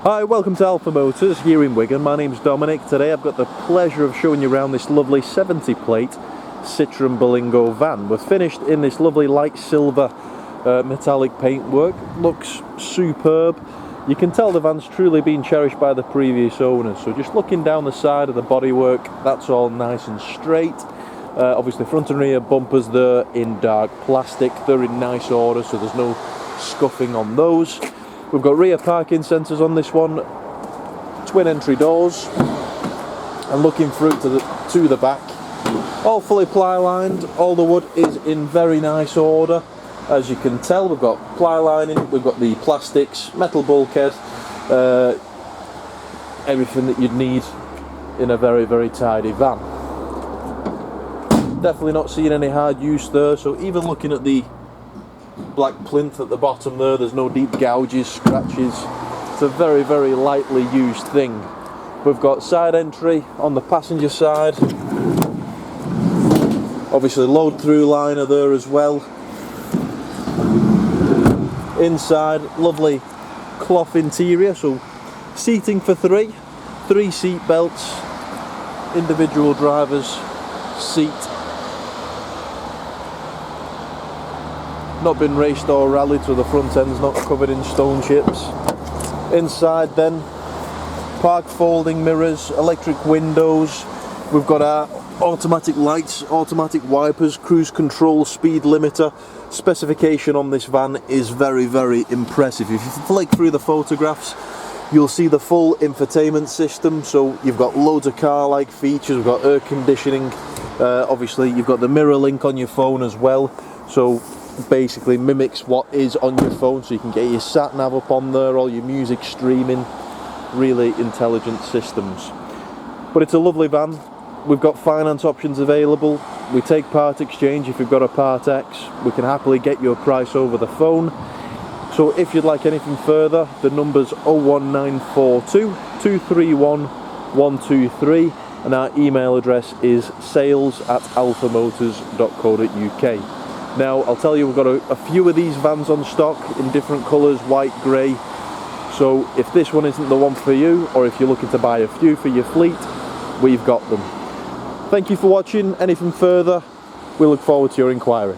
Hi, welcome to Alpha Motors here in Wigan. My name's Dominic. Today I've got the pleasure of showing you around this lovely 70 plate Citroen Berlingo van. We're finished in this lovely light silver metallic paintwork. Looks superb. You can tell the van's truly been cherished by the previous owners. So just looking down the side of the bodywork, that's all nice and straight. Obviously front and rear bumpers there in dark plastic. They're in nice order, so there's no scuffing on those. We've got rear parking sensors on this one, twin entry doors, and looking through to the back, all fully ply lined. All the wood is in very nice order. As you can tell, we've got ply lining, we've got the plastics, metal bulkhead, everything that you'd need in a very, very tidy van. Definitely not seeing any hard use there, so even looking at the black plinth at the bottom there's no deep gouges, scratches. It's a very, very lightly used thing. We've got side entry on the passenger side, obviously load through liner there as well. Inside, lovely cloth interior, so seating for three seat belts, individual driver's seat. Not been raced or rallied, so the front end's not covered in stone chips. Inside then, park folding mirrors, electric windows. We've got our automatic lights, automatic wipers, cruise control, speed limiter. Specification on this van is very, very impressive. If you flick through the photographs, you'll see the full infotainment system. So you've got loads of car-like features. We've got air conditioning. Obviously, you've got the mirror link on your phone as well. So basically mimics what is on your phone, so you can get your sat nav up on there, all your music streaming. Really intelligent systems. But it's a lovely van. We've got finance options available. We take part exchange. If you've got a part X, we can happily get your price over the phone. So if you'd like anything further, the number's 01942 231 123 and our email address is sales@alphamotors.co.uk. Now, I'll tell you, we've got a few of these vans on stock in different colours, white, grey. So if this one isn't the one for you, or if you're looking to buy a few for your fleet, we've got them. Thank you for watching. Anything further, we look forward to your inquiry.